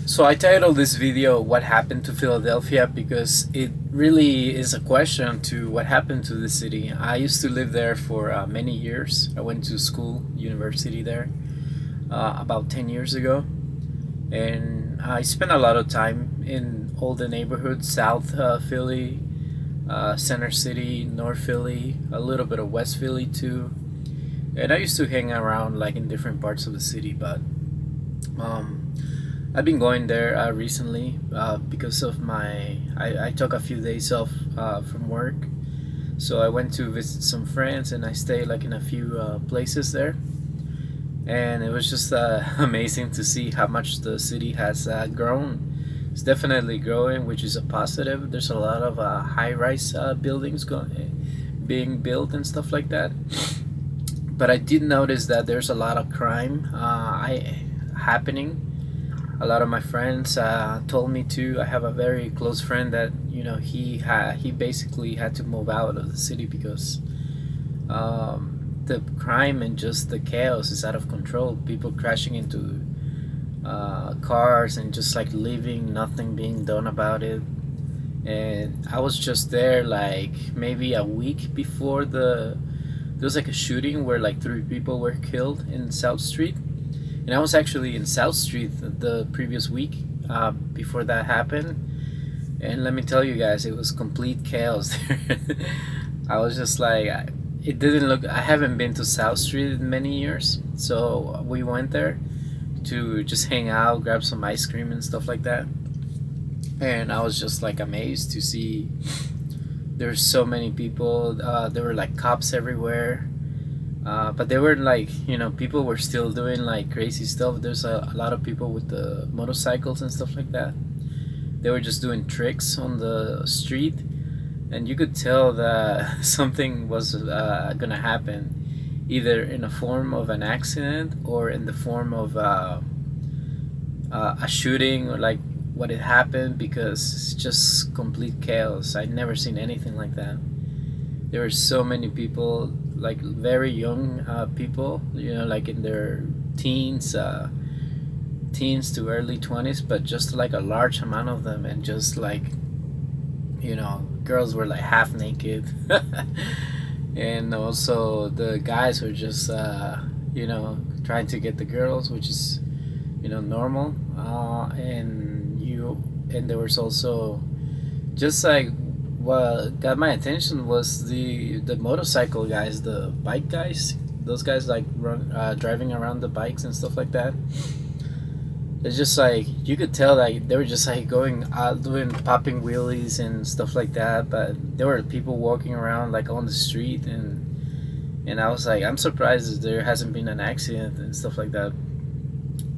So I titled this video "What Happened to Philadelphia" because it really is a question to what happened to the city. I used to live there for many years. I went to school, university there, about 10 years ago, and I spent a lot of time in all the neighborhoods: South Philly, Center City, North Philly, a little bit of West Philly too. And I used to hang around like in different parts of the city, but um, I've been going there recently because of I took a few days off from work. So I went to visit some friends and I stayed like in a few places there. And it was just amazing to see how much the city has grown. It's definitely growing, which is a positive. There's a lot of high-rise buildings being built and stuff like that. But I did notice that there's a lot of crime happening. A lot of my friends told me to. I have a very close friend that he basically had to move out of the city because the crime and just the chaos is out of control. People crashing into cars and just like leaving, nothing being done about it. And I was just there like maybe a week before there was like a shooting where like three people were killed in South Street, and I was actually in South Street the previous week before that happened. And let me tell you guys, it was complete chaos there. I was just like, it didn't look. I haven't been to South Street in many years, so we went there to just hang out, grab some ice cream and stuff like that. And I was just like amazed to see there's so many people. There were like cops everywhere, but they were like, people were still doing like crazy stuff. There's a lot of people with the motorcycles and stuff like that. They were just doing tricks on the street, and you could tell that something was gonna happen, either in the form of an accident or in the form of a shooting, or like what had happened, because it's just complete chaos. I'd never seen anything like that. There were so many people, like very young people, like in their teens, teens to early 20s, but just like a large amount of them, and just like, girls were like half naked. And also the guys were just, trying to get the girls, which is, normal. And there was also just like what got my attention was the motorcycle guys, the bike guys, those guys like driving around the bikes and stuff like that. It's just like you could tell that they were just like going out doing popping wheelies and stuff like that, but there were people walking around like on the street, and I was like, I'm surprised that there hasn't been an accident and stuff like that.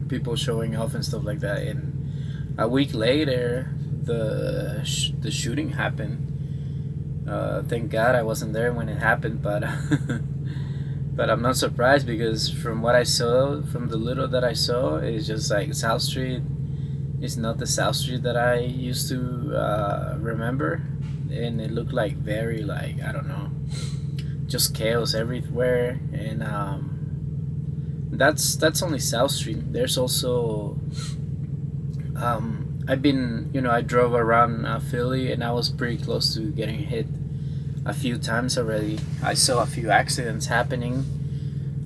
People showing off and stuff like that. And a week later, the shooting happened. Thank God I wasn't there when it happened, but but I'm not surprised, because from what I saw, from the little that I saw, it's just like South Street is not the South Street that I used to remember, and it looked like very, like, I don't know, just chaos everywhere. And that's only South Street. There's also I drove around Philly, and I was pretty close to getting hit a few times already. I saw a few accidents happening,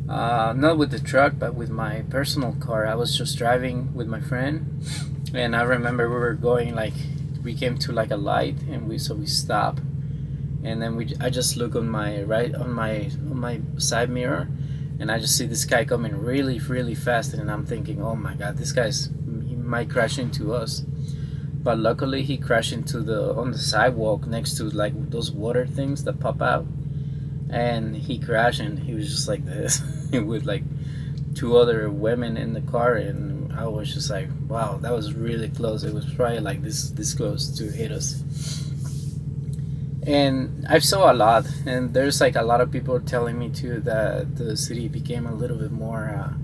not with the truck, but with my personal car. I was just driving with my friend, and I remember we came to like a light, and we stopped, and then I just look on my side mirror, and I just see this guy coming really, really fast, and I'm thinking, oh my God, he might crash into us. But luckily he crashed on the sidewalk next to like those water things that pop out, and he crashed, and he was just like this with like two other women in the car, and I was just like, wow, that was really close. It was probably like this close to hit us. And I saw a lot, and there's like a lot of people telling me too that the city became a little bit more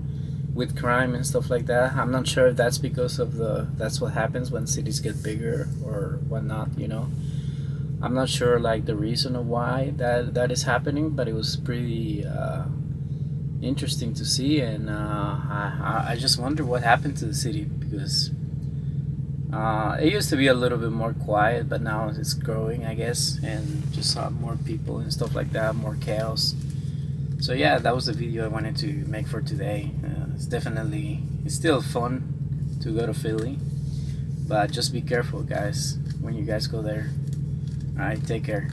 with crime and stuff like that. I'm not sure if that's because of that's what happens when cities get bigger or whatnot. I'm not sure like the reason of why that is happening, but it was pretty interesting to see. And I just wonder what happened to the city, because It used to be a little bit more quiet, but now it's growing, I guess, and just more people and stuff like that, more chaos. So yeah, that was the video I wanted to make for today. It's still fun to go to Philly, but just be careful, guys, when you guys go there. All right, take care.